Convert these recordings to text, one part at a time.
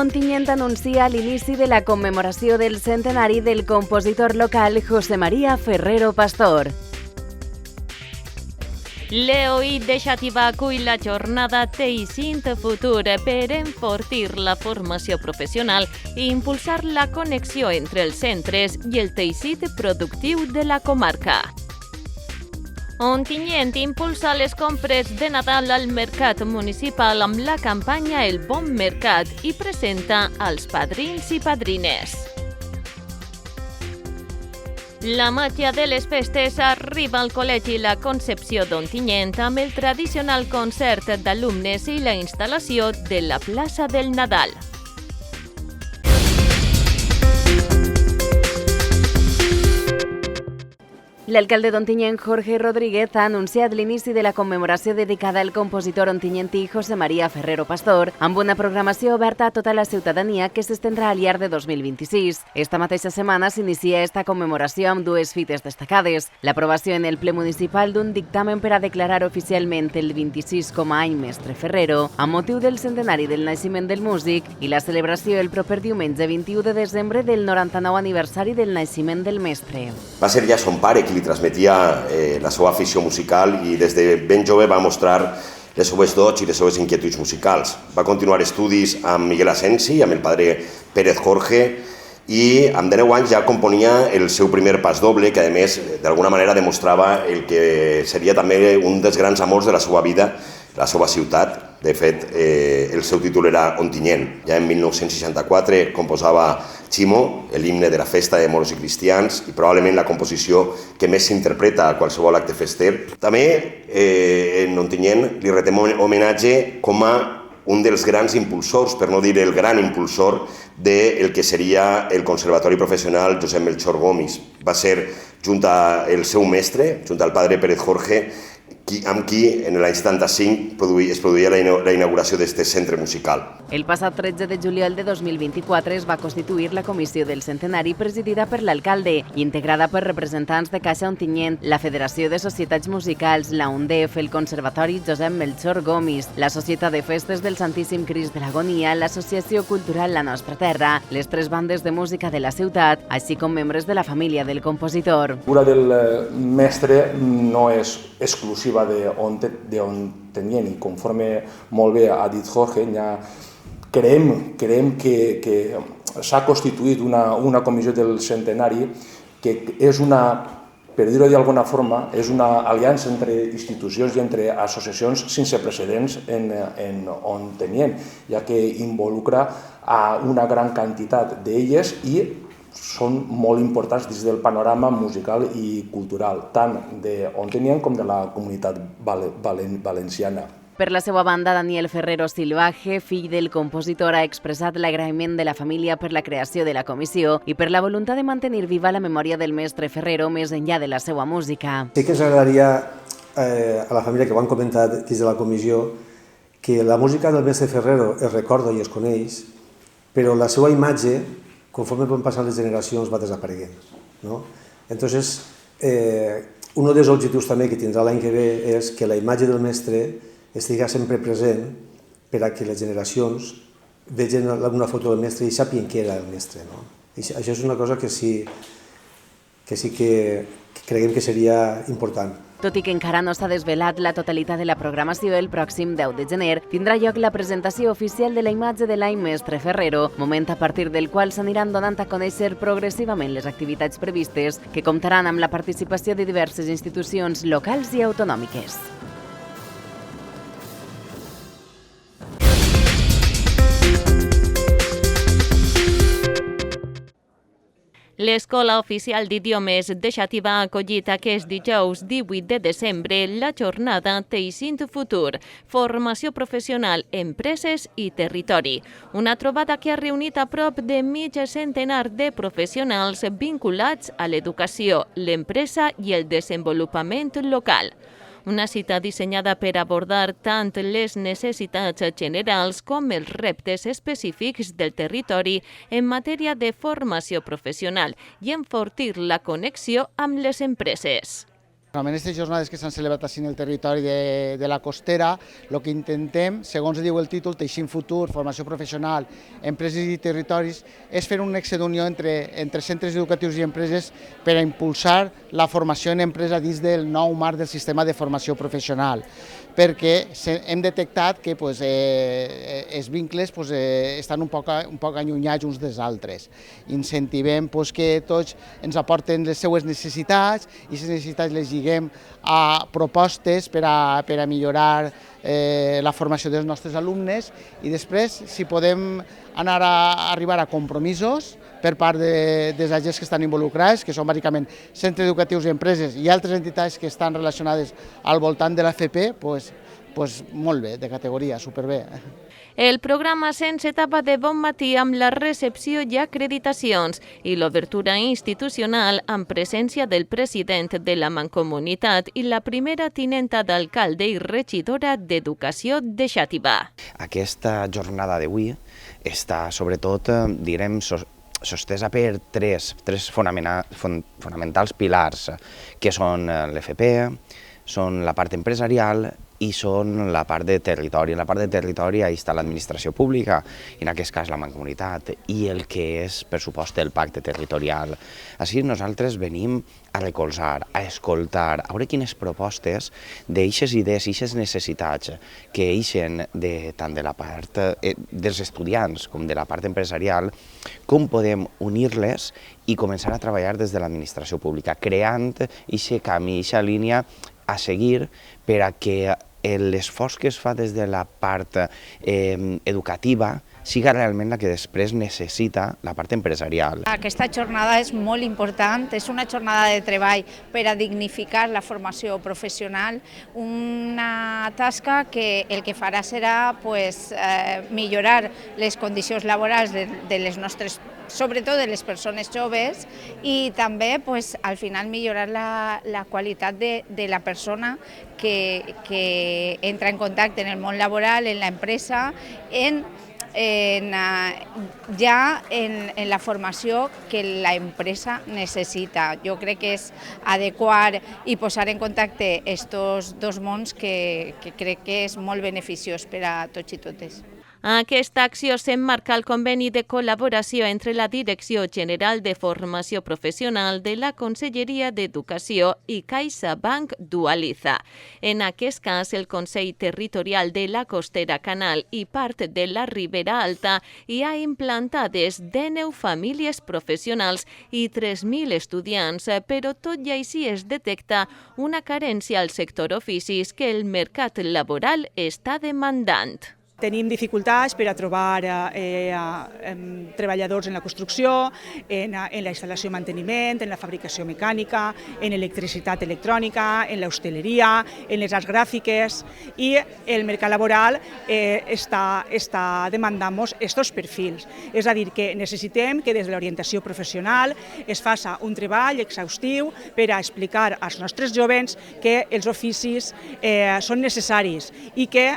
Ontinyent anuncia l'inici de la commemoració del centenari del compositor local José María Ferrero Pastor. L'EOI de Xàtiva acull la jornada Teixint Futur per enfortir la formació professional i impulsar la connexió entre els centres i el teixit productiu de la comarca. Ontinyent impulsa les compres de Nadal al mercat municipal amb la campanya El Bon Mercat i presenta als padrins i padrines. La màgia de les festes arriba al Col·legi La Concepció d'Ontinyent amb el tradicional concert d'alumnes i la instal·lació de la plaça del Nadal. L'alcalde d'Ontinyent, Jorge Rodríguez, ha anunciat l'inici de la commemoració dedicada al compositor ontinyentí José María Ferrero Pastor, amb una programació oberta a tota la ciutadania que s'estendrà al llarg de 2026. Esta mateixa setmana s'inicia esta commemoració amb dues fites destacades: l'aprovació en el ple municipal d'un dictamen per a declarar oficialment el 26 com a any mestre Ferrero, amb motiu del centenari del naixement del músic, i la celebració el proper diumenge 21 de desembre del 99 aniversari del naixement del mestre. Va ser ja son pare qui li transmetia la seva afició musical i des de ben jove va mostrar les seues dots i les seues inquietuds musicals. Va continuar estudis amb Miguel Asensi, amb el padre Pérez Jorge, i amb 19 anys ja componia el seu primer pas doble, que a més d'alguna manera demostrava el que seria també un dels grans amors de la seva vida, la seva ciutat. De fet, el seu títol era Ontinyent. Ja en 1964 composava Ximo, l'himne de la festa de moros i cristians, i probablement la composició que més s'interpreta a qualsevol acte fester. També en Ontinyent li retem homenatge com a un dels grans impulsors, per no dir el gran impulsor, del que seria el Conservatori Professional Josep Melchor Gomis. Va ser, junt al seu mestre, junt al padre Pérez Jorge, amb qui en l'any 75 es produïa la inauguració d'aquest centre musical. El passat 13 de juliol de 2024 es va constituir la Comissió del Centenari presidida per l'alcalde i integrada per representants de Caixa Ontinyent, la Federació de Societats Musicals, la UNDEF, el Conservatori Josep Melchor Gomis, la Societat de Festes del Santíssim Crist de l'Agonia, l'Associació Cultural La Nostra Terra, les 3 bandes de música de la ciutat, així com membres de la família del compositor. La figura del mestre no és exclusiva d'Ontinyent i conforme molt bé ha dit Jorge, ja creiem que s'ha constituït una comissió del centenari que és per dir-ho d'alguna forma, és una aliança entre institucions i entre associacions sense precedents en Ontinyent, ja que involucra a una gran quantitat d'elles i són molt importants dins del panorama musical i cultural, tant d'Ontinyent com de la comunitat valenciana. Per la seva banda, Daniel Ferrero Silvaje, fill del compositor, ha expressat l'agraïment de la família per la creació de la comissió i per la voluntat de mantenir viva la memòria del mestre Ferrero més enllà de la seva música. Sí que ens agradaria a la família que ho han comentat dins de la comissió que la música del mestre Ferrero es recorda i es coneix, però la seva imatge, conforme van passar les generacions, va desapareguent. Entonces, un dels objectius també que tindrà l'any que ve és que la imatge del mestre estigui sempre present per a que les generacions vegin una foto del mestre i sàpiguen qui era el mestre. Això és una cosa que sí que creiem que seria important. Tot i que encara no s'ha desvelat la totalitat de la programació, el pròxim 10 de gener tindrà lloc la presentació oficial de la imatge de l'any mestre Ferrero, moment a partir del qual s'aniran donant a conèixer progressivament les activitats previstes, que comptaran amb la participació de diverses institucions locals i autonòmiques. L'Escola Oficial d'Idiomes de Xàtiva ha acollit aquest dijous 18 de desembre la jornada Teixint Futur, formació professional, empreses i territori. Una trobada que ha reunit a prop de mig centenar de professionals vinculats a l'educació, l'empresa i el desenvolupament local. Una cita dissenyada per abordar tant les necessitats generals com els reptes específics del territori en matèria de formació professional i enfortir la connexió amb les empreses. En aquestes jornades que s'han celebrat així en el territori de la Costera, el que intentem, segons diu el títol, Teixint futur, formació professional, empreses i territoris, és fer un nexe d'unió entre centres educatius i empreses per a impulsar la formació en empresa dins del nou marc del sistema de formació professional, perquè hem detectat que els vincles estan un poc allunyats uns dels altres. Incentivem que tots ens aporten les seues necessitats i les necessitats les lliguem a propostes per a millorar la formació dels nostres alumnes i després, si podem arribar a compromisos per part dels agents que estan involucrats, que són bàsicament centres educatius i empreses i altres entitats que estan relacionades al voltant de l'AFP, doncs molt bé, de categoria, superbé. El programa sense tapa de bon matí amb la recepció i acreditacions i l'obertura institucional amb presència del president de la Mancomunitat i la primera tinenta d'alcalde i regidora d'Educació de Xàtiva. Aquesta jornada d'avui està sobretot, direm, sostesa per tres fonamentals pilars, que són l'FP, són la part empresarial i són la part de territori. En la part de territori està l'administració pública, en aquest cas la Mancomunitat, i el que és, per supost, el pacte territorial. Així nosaltres venim a recolzar, a escoltar, a veure quines propostes d'eixes idees, d'eixes necessitats que eixen tant de la part dels estudiants com de la part empresarial, com podem unir-les i començar a treballar des de l'administració pública, creant aquest camí, aquesta línia a seguir per a que l'esforç que es fa des de la part educativa siga realment la que després necessita la part empresarial. Aquesta jornada és molt important, és una jornada de treball per a dignificar la formació professional, una tasca que el que farà serà millorar les condicions laborals de les nostres, sobretot de les persones joves, i també al final millorar la qualitat de la persona que entra en contacte en el món laboral, en l'empresa, ja en la formació que l'empresa necessita. Jo crec que és adequar i posar en contacte aquests dos mons que crec que és molt beneficiós per a tots i totes. Aquesta acció s'emmarca al conveni de col·laboració entre la Direcció General de Formació Professional de la Conselleria d'Educació i CaixaBank Dualiza. En aquest cas, el Consell Territorial de la Costera Canal i part de la Ribera Alta hi ha implantades 19 famílies professionals i 3.000 estudiants, però tot i així es detecta una carència al sector oficis que el mercat laboral està demandant. Tenim dificultats per a trobar treballadors en la construcció, en la instal·lació i manteniment, en la fabricació mecànica, en electricitat electrònica, en l'hostaleria, en les arts gràfiques, i el mercat laboral està demandant-nos aquests perfils. És a dir, que necessitem que des de l'orientació professional es faci un treball exhaustiu per a explicar als nostres joves que els oficis són necessaris i que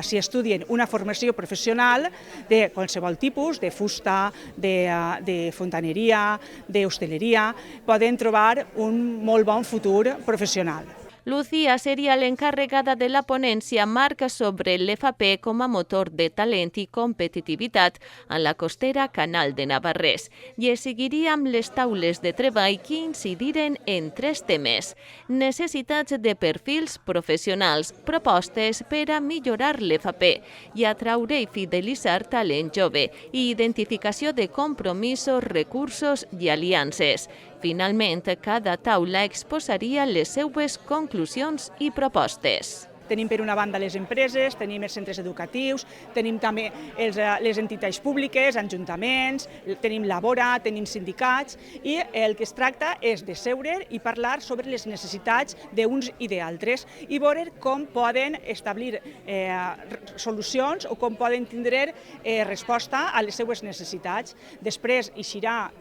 si estudien una formació professional de qualsevol tipus, de fusta, de fontaneria, d'hostaleria, poden trobar un molt bon futur professional. Lucía seria l'encarregada de la ponència Marca sobre l'FP com a motor de talent i competitivitat a la costera Canal de Navarrés i es seguiria amb les taules de treball que incidiren en 3 temes: necessitats de perfils professionals, propostes per a millorar l'FP i atraure i fidelitzar talent jove i identificació de compromisos, recursos i aliances. Finalment, cada taula exposaria les seues conclusions i propostes. Tenim per una banda les empreses, tenim els centres educatius, tenim també les entitats públiques, ajuntaments, tenim Labora, tenim sindicats, i el que es tracta és de seure i parlar sobre les necessitats d'uns i d'altres i veure com poden establir solucions o com poden tindre resposta a les seues necessitats. Després eixirà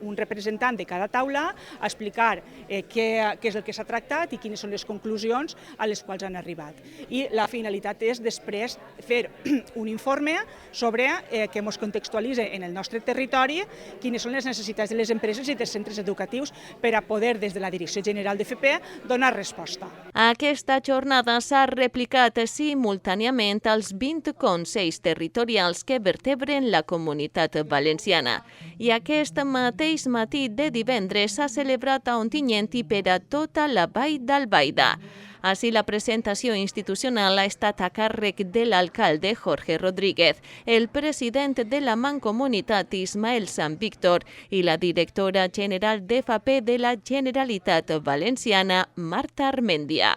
un representant de cada taula a explicar què és el que s'ha tractat i quines són les conclusions a les quals han arribat. I la finalitat és després fer un informe sobre que ens contextualitzi en el nostre territori quines són les necessitats de les empreses i dels centres educatius per a poder, des de la Direcció General d'FP, donar resposta. Aquesta jornada s'ha replicat simultàniament als 20 consells territorials que vertebren la Comunitat Valenciana. I aquest mateix matí de divendres s'ha celebrat a Ontinyent i per a tota la Vall d'Albaida. Així, la presentació institucional ha estat a càrrec de l'alcalde Jorge Rodríguez, el president de la Mancomunitat Ismael Sant Víctor i la directora general d'FP de la Generalitat Valenciana, Marta Armendia.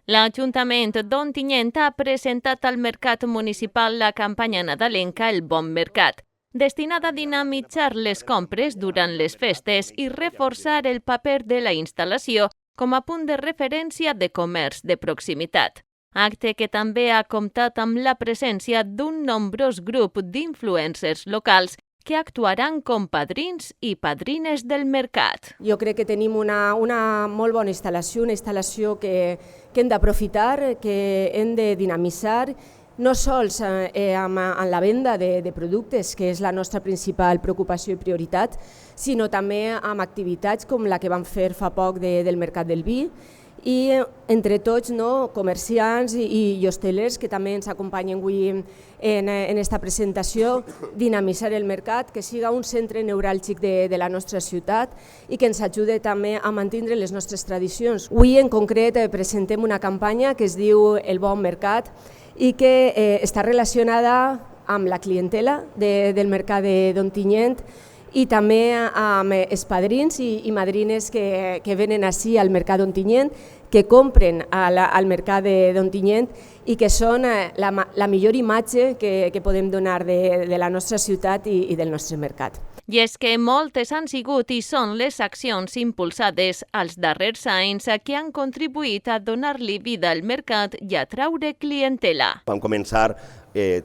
L'Ajuntament d'Ontinyent ha presentat al mercat municipal la campanya nadalenca El Bon Mercat, destinada a dinamitzar les compres durant les festes i reforçar el paper de la instal·lació com a punt de referència de comerç de proximitat. Acte que també ha comptat amb la presència d'un nombrós grup d'influencers locals que actuaran com padrins i padrines del mercat. Jo crec que tenim una molt bona instal·lació, una instal·lació que hem d'aprofitar, que hem de dinamitzar, no sols en la venda de productes, que és la nostra principal preocupació i prioritat, sinó també amb activitats com la que vam fer fa poc del Mercat del Vi, i entre tots, comerciants i hostelers que també ens acompanyen avui en aquesta presentació, dinamitzar el mercat, que siga un centre neuràlgic de la nostra ciutat i que ens ajude també a mantenir les nostres tradicions. Avui en concret presentem una campanya que es diu El Bon Mercat i que està relacionada amb la clientela del mercat d'Ontinyent i també amb els padrins i madrines que venen ací al mercat d'Ontinyent, que compren al mercat d'Ontinyent i que són la millor imatge que podem donar de la nostra ciutat i del nostre mercat. I és que moltes han sigut i són les accions impulsades als darrers anys que han contribuït a donar-li vida al mercat i a atraure clientela. Vam començar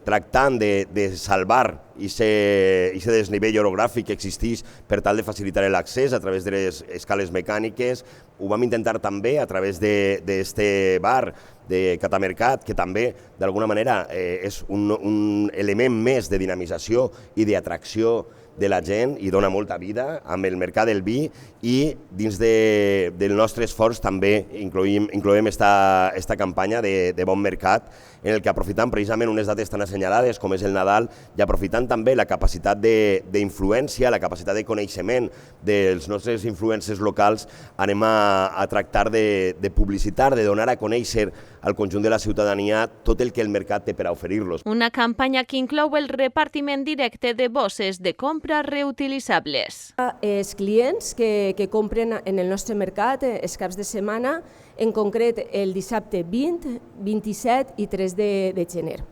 tractant de salvar aquest desnivell orogràfic que existeix per tal de facilitar l'accés a través de les escales mecàniques. Ho vam intentar també a través d'aquest bar de Catamercat, que també d'alguna manera és un element més de dinamització i d'atracció de la gent i dona molta vida amb el mercat del vi, i dins del nostre esforç també incloem esta campanya de Bon Mercat, en el que aprofitant precisament unes dates tan assenyalades com és el Nadal i aprofitant també la capacitat d'influència, la capacitat de coneixement dels nostres influencers locals, anem a tractar de publicitar, de donar a conèixer al conjunt de la ciutadania tot el que el mercat té per a oferir-los. Una campanya que inclou el repartiment directe de bosses de compra reutilitzables. Els clients que compren en el nostre mercat els caps de setmana, en concret el dissabte 20, 27 i 3 de gener.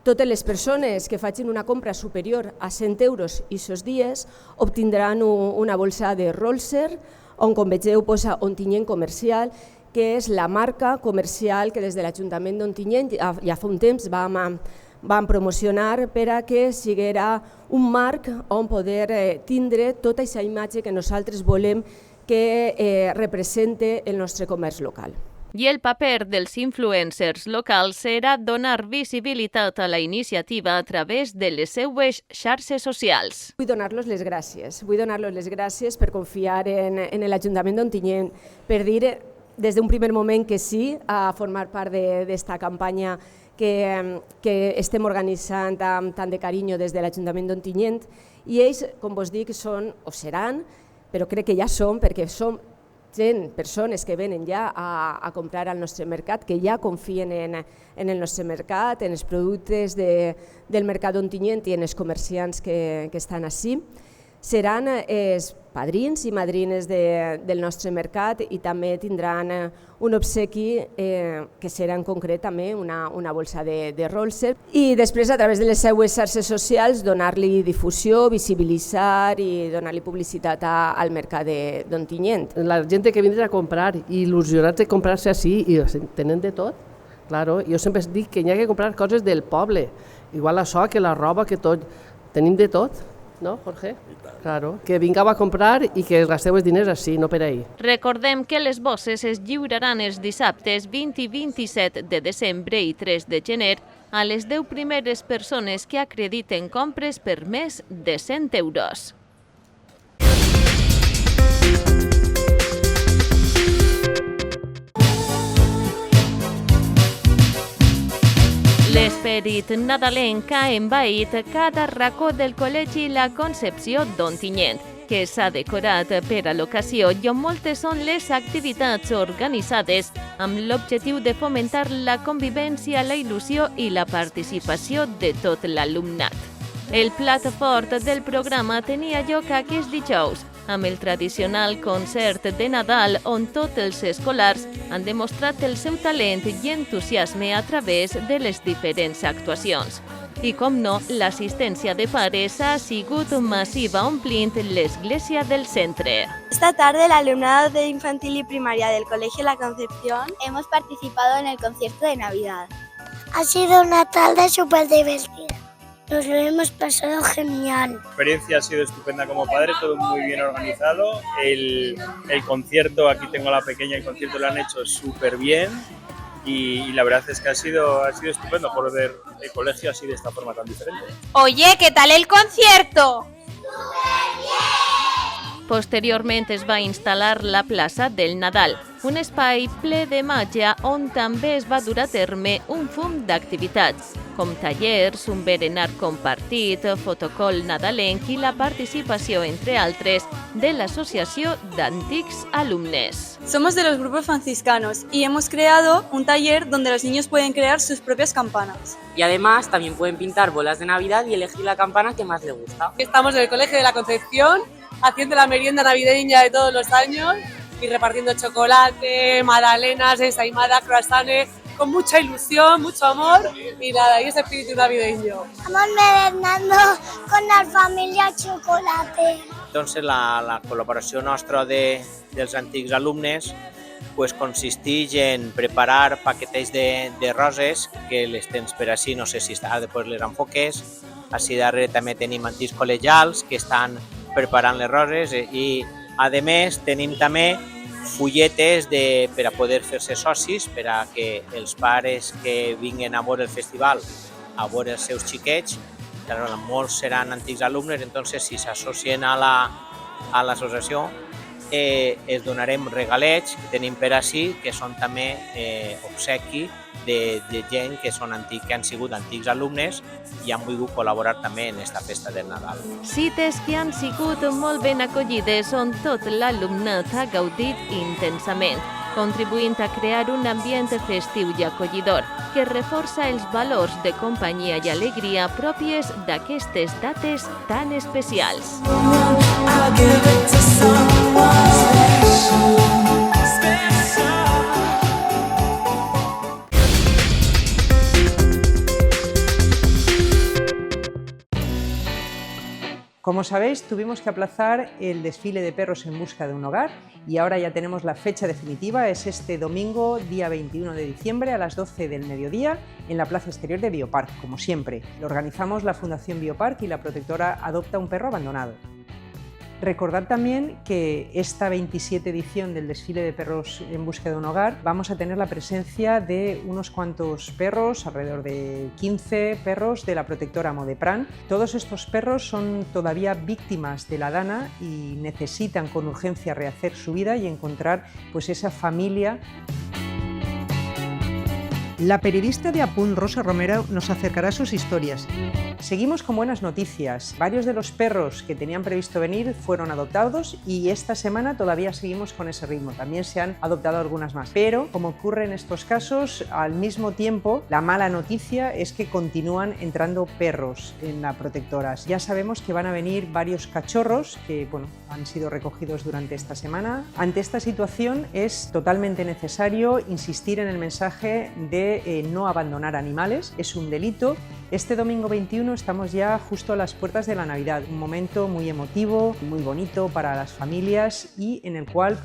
Totes les persones que facin una compra superior a 100 euros aquests dies obtindran una bolsa de Rolser, on, com vegeu, posa Ontinyent Comercial, que és la marca comercial que des de l'Ajuntament d'Ontinyent ja fa un temps vam promocionar per a que siguera un marc on poder tindre tota aquesta imatge que nosaltres volem que represente el nostre comerç local. I el paper dels influencers locals serà donar visibilitat a la iniciativa a través de les seues xarxes socials. Vull donar-los les gràcies per confiar en l'Ajuntament d'Ontinyent, per dir des d'un primer moment que sí a formar part d'esta campanya que estem organitzant amb tant de carinyo des de l'Ajuntament d'Ontinyent, i ells, com vos dic, són o seran, però crec que ja són, perquè som persones que venen ja a comprar al nostre mercat, que ja confien en el nostre mercat, en els productes del mercat d'Ontinyent i en els comerciants que estan ací. Seran els padrins i madrines del nostre mercat i també tindran un obsequi que serà en concret també una bolsa de Rolser i després a través de les seues xarxes socials donar-li difusió, visibilitzar i donar-li publicitat al mercat d'Ontinyent. La gent que vindrà a comprar i il·lusionats de comprar-se així i tenen de tot. Claro, jo sempre dic que hi ha que comprar coses del poble, igual això que la roba, que tot, tenim de tot, no, Jorge? Claro, que vingueu a comprar i que gasteu els diners així, no per ahir. Recordem que les bosses es lliuraran els dissabtes 20 i 27 de desembre i 3 de gener a les 10 primeres persones que acrediten compres per més de 100 euros. L'esperit nadalenc ha envaït cada racó del Col·legi La Concepció d'Ontinyent, que s'ha decorat per a l'ocasió i on moltes són les activitats organitzades amb l'objectiu de fomentar la convivència, la il·lusió i la participació de tot l'alumnat. El plat fort del programa tenia lloc aquest dijous, amb el tradicional concert de Nadal on tots els escolars han demostrat el seu talent i entusiasme a través de les diferents actuacions. I com no, l'assistència de pares ha sigut massiva omplint l'església del centre. Esta tarde el alumnado de infantil y primaria del Colegio La Concepción hemos participado en el concierto de Navidad. Ha sido una tarde súper divertida. Nos lo hemos pasado genial. La experiencia ha sido estupenda como padre, todo muy bien organizado. El concierto, aquí tengo a la pequeña, el concierto lo han hecho súper bien y la verdad es que ha sido estupendo por ver el colegio así de esta forma tan diferente. Oye, ¿qué tal el concierto? Posteriorment es va instal·lar la plaça del Nadal, un espai ple de màgia on també es va dur a terme un fum d'activitats, com tallers, un berenar compartit, fotocol nadalenc i la participació, entre altres, de l'Associació d'Antics Alumnes. Somos de los grupos franciscanos y hemos creado un taller donde los niños pueden crear sus propias campanas. Y además también pueden pintar bolas de Navidad y elegir la campana que más les gusta. Estamos en el Colegio de la Concepción haciendo la merienda navideña de todos los años y repartiendo chocolate, magdalenas, ensaimadas, croissants, con mucha ilusión, mucho amor y nada, y ese espíritu navideño. Estamos merendando con la familia chocolate. Entonces la col·laboració nostra dels antics alumnes pues consisteix en preparar paquetes de roses que les tens per així, no sé si està després les enfoques. Així darrere també tenim antics col·legials que estan preparant les roses i a més tenim també fulletes per a poder fer-se socis, per a que els pares que vinguen a veure el festival, a veure els seus xiquets, molts seran antics alumnes, entonces si s'associen a l'associació es donarem regalets que tenim per així, que són també obsequi de gent que han sigut antics alumnes i han volgut col·laborar també en aquesta festa del Nadal. Cites que han sigut molt ben acollides on tot l'alumnat ha gaudit intensament, contribuint a crear un ambient festiu i acollidor que reforça els valors de companyia i alegria pròpies d'aquestes dates tan especials. Como sabéis, tuvimos que aplazar el desfile de perros en busca de un hogar y ahora ya tenemos la fecha definitiva, es este domingo, día 21 de diciembre a las 12 del mediodía en la plaza exterior de Biopark, como siempre. Lo organizamos la Fundación Biopark y la protectora Adopta un Perro Abandonado. Recordad también que esta 27 edición del desfile de perros en busca de un hogar vamos a tener la presencia de unos cuantos perros, alrededor de 15 perros de la protectora Modepran. Todos estos perros son todavía víctimas de la dana y necesitan con urgencia rehacer su vida y encontrar pues esa familia. La periodista de Apunt, Rosa Romero, nos acercará sus historias. Seguimos con buenas noticias. Varios de los perros que tenían previsto venir fueron adoptados y esta semana todavía seguimos con ese ritmo. También se han adoptado algunas más. Pero, como ocurre en estos casos, al mismo tiempo, la mala noticia es que continúan entrando perros en la protectoras. Ya sabemos que van a venir varios cachorros que, han sido recogidos durante esta semana. Ante esta situación es totalmente necesario insistir en el mensaje de no abandonar animales. Es un delito. Este domingo 21 estamos ya justo a las puertas de la Navidad, un momento muy emotivo, muy bonito para las familias y en el cual,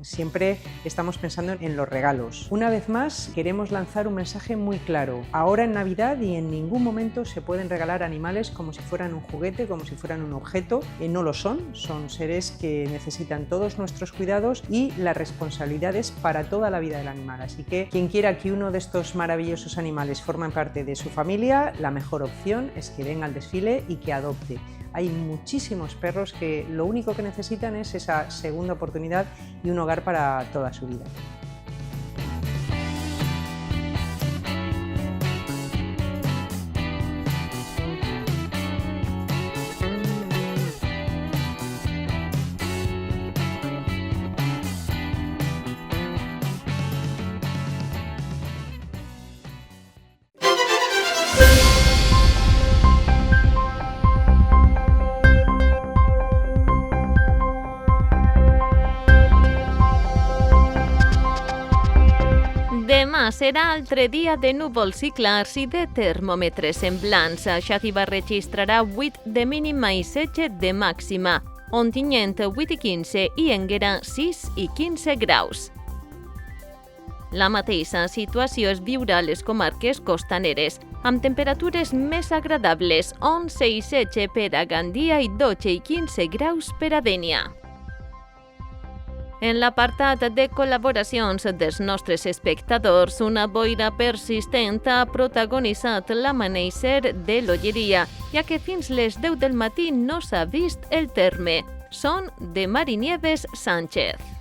siempre estamos pensando en los regalos. Una vez más, queremos lanzar un mensaje muy claro. Ahora en Navidad y en ningún momento se pueden regalar animales como si fueran un juguete, como si fueran un objeto. No lo son seres que necesitan todos nuestros cuidados y las responsabilidades para toda la vida del animal. Así que quien quiera que uno de estos maravillosos animales forme parte de su familia, la mejor opción es que venga al desfile y que adopte. Hay muchísimos perros que lo único que necesitan es esa segunda oportunidad y un hogar para toda su vida. Demà serà altre dia de núvols i clars i de termòmetres semblants. Xàtiva registrarà 8 de mínima i 7 de màxima. Ontinyent 8 i 15 i Énguera 6 i 15 graus. La mateixa situació es viurà a les comarques costaneres, amb temperatures més agradables, 11 i 16 per a Gandia i 12 i 15 graus per a Dénia. En l'apartat de col·laboracions dels nostres espectadors, una boira persistent ha protagonitzat l'amanèixer de l'Olleria, ja que fins les 10 del matí no s'ha vist el terme. Són de Marinieves Sánchez.